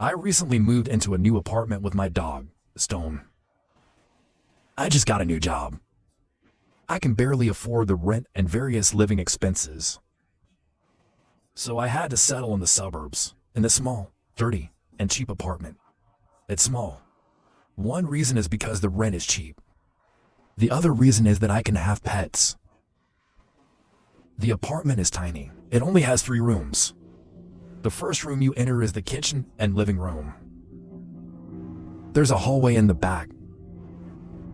I recently moved into a new apartment with my dog, Stone. I just got a new job. I can barely afford the rent and various living expenses. So I had to settle in the suburbs, in this small, dirty, and cheap apartment. It's small. One reason is because the rent is cheap. The other reason is that I can have pets. The apartment is tiny. It only has 3 rooms. The first room you enter is the kitchen and living room. There's a hallway in the back.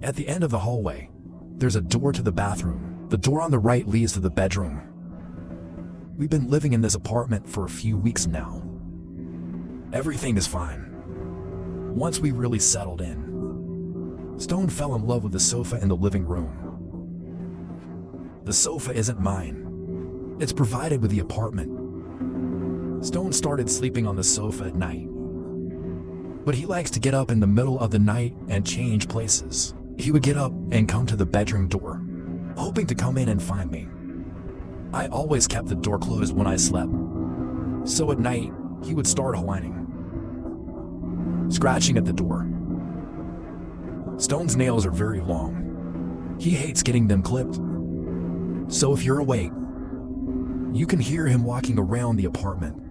At the end of the hallway, there's a door to the bathroom. The door on the right leads to the bedroom. We've been living in this apartment for a few weeks now. Everything is fine. Once we really settled in, Stone fell in love with the sofa in the living room. The sofa isn't mine. It's provided with the apartment. Stone started sleeping on the sofa at night. But he likes to get up in the middle of the night and change places. He would get up and come to the bedroom door, hoping to come in and find me. I always kept the door closed when I slept. So at night, he would start whining, scratching at the door. Stone's nails are very long. He hates getting them clipped. So if you're awake, you can hear him walking around the apartment.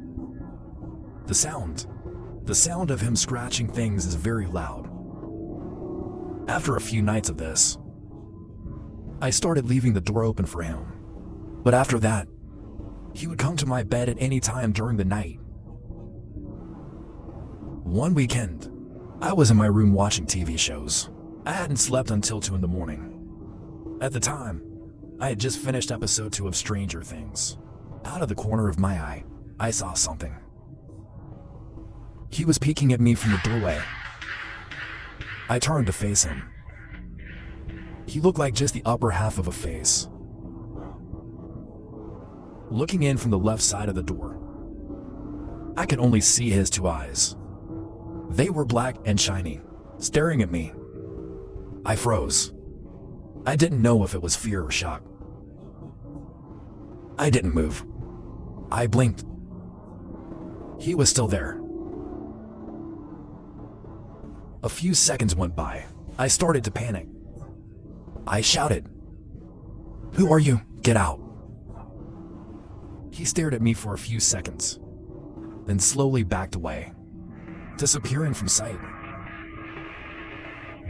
The sound of him scratching things is very loud. After a few nights of this, I started leaving the door open for him. But after that, he would come to my bed at any time during the night. One weekend, I was in my room watching TV shows. I hadn't slept until 2 in the morning. At the time, I had just finished episode 2 of Stranger Things. Out of the corner of my eye, I saw something. He was peeking at me from the doorway. I turned to face him. He looked like just the upper half of a face. Looking in from the left side of the door, I could only see his 2 eyes. They were black and shiny, staring at me. I froze. I didn't know if it was fear or shock. I didn't move. I blinked. He was still there. A few seconds went by. I started to panic. I shouted, "Who are you? Get out." He stared at me for a few seconds, then slowly backed away, disappearing from sight.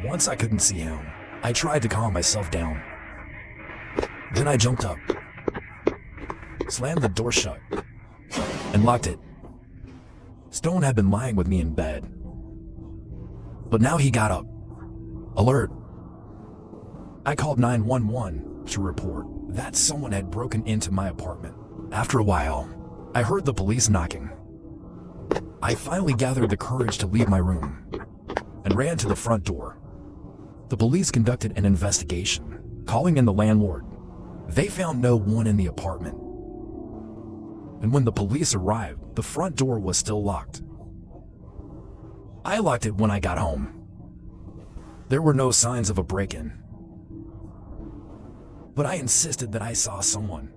Once I couldn't see him, I tried to calm myself down. Then I jumped up, slammed the door shut, and locked it. Stone had been lying with me in bed. But now he got up, alert. I called 911 to report that someone had broken into my apartment. After a while, I heard the police knocking. I finally gathered the courage to leave my room and ran to the front door. The police conducted an investigation, calling in the landlord. They found no one in the apartment. And when the police arrived, the front door was still locked. I locked it when I got home. There were no signs of a break-in. But I insisted that I saw someone.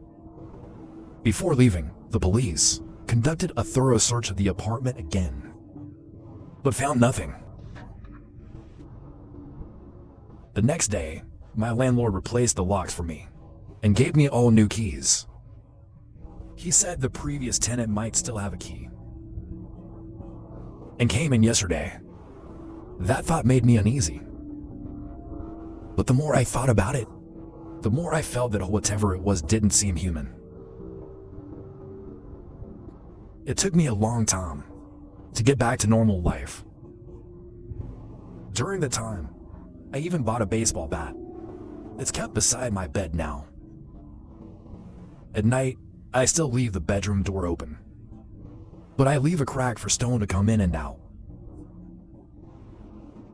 Before leaving, the police conducted a thorough search of the apartment again, but found nothing. The next day, my landlord replaced the locks for me and gave me all new keys. He said the previous tenant might still have a key and came in yesterday. That thought made me uneasy. But the more I thought about it, the more I felt that whatever it was didn't seem human. It took me a long time to get back to normal life. During the time, I even bought a baseball bat. It's kept beside my bed now. At night, I still leave the bedroom door open, but I leave a crack for Stone to come in and out.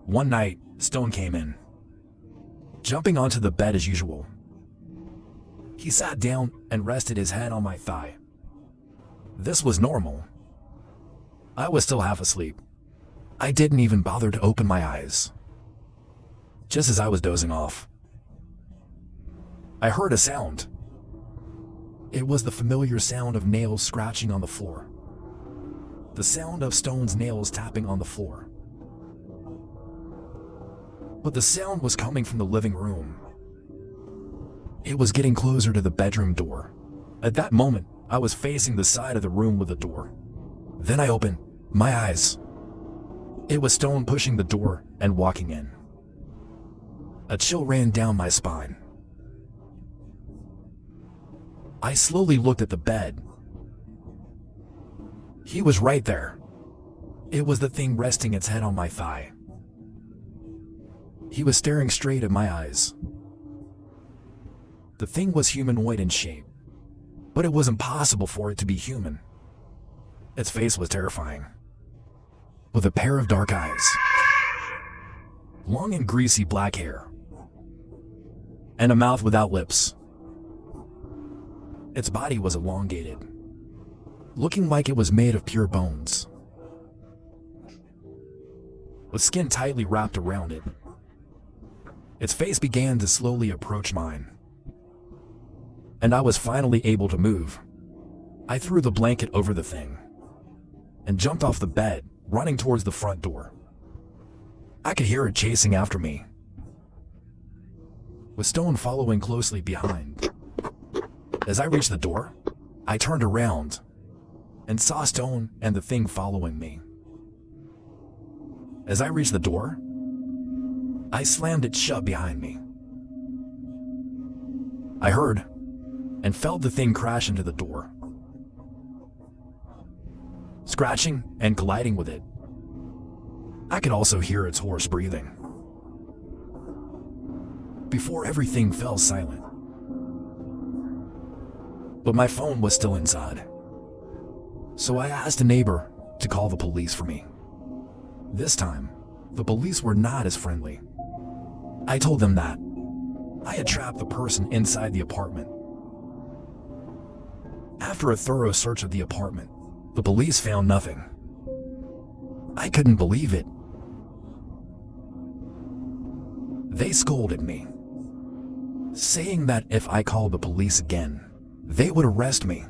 One night, Stone came in, jumping onto the bed as usual. He sat down and rested his head on my thigh. This was normal. I was still half asleep. I didn't even bother to open my eyes. Just as I was dozing off, I heard a sound. It was the familiar sound of nails scratching on the floor. the sound of Stone's nails tapping on the floor. But the sound was coming from the living room. It was getting closer to the bedroom door. At that moment, I was facing the side of the room with the door. Then I opened my eyes. It was Stone pushing the door and walking in. A chill ran down my spine. I slowly looked at the bed. He was right there. It was the thing resting its head on my thigh. He was staring straight at my eyes. The thing was humanoid in shape, but it was impossible for it to be human. Its face was terrifying, with a pair of dark eyes, long and greasy black hair, and a mouth without lips. Its body was elongated, looking like it was made of pure bones, with skin tightly wrapped around it. Its face began to slowly approach mine, and I was finally able to move. I threw the blanket over the thing and jumped off the bed, running towards the front door. I could hear it chasing after me, with Stone following closely behind. As I reached the door, I turned around and saw Stone and the thing following me. As I reached the door, I slammed it shut behind me. I heard and felt the thing crash into the door, scratching and colliding with it. I could also hear its hoarse breathing. Before everything fell silent. But my phone was still inside, so I asked a neighbor to call the police for me. This time, the police were not as friendly. I told them that I had trapped the person inside the apartment. After a thorough search of the apartment, the police found nothing. I couldn't believe it. They scolded me, saying that if I called the police again, they would arrest me.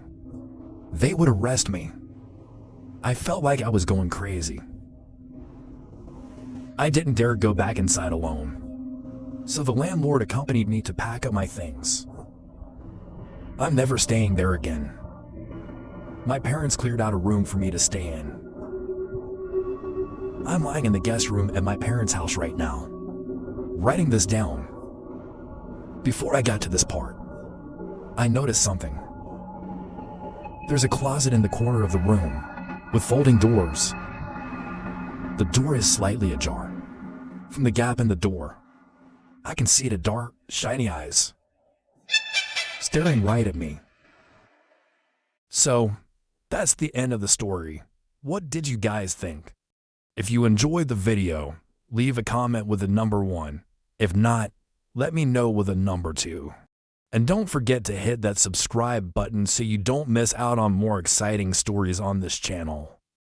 They would arrest me. I felt like I was going crazy. I didn't dare go back inside alone, so the landlord accompanied me to pack up my things. I'm never staying there again. My parents cleared out a room for me to stay in. I'm lying in the guest room at my parents' house right now, writing this down. Before I got to this part, I noticed something. There's a closet in the corner of the room with folding doors. The door is slightly ajar. From the gap in the door, I can see the dark, shiny eyes staring right at me. So, that's the end of the story. What did you guys think? If you enjoyed the video, leave a comment with a number 1. If not, let me know with a number 2. And don't forget to hit that subscribe button so you don't miss out on more exciting stories on this channel.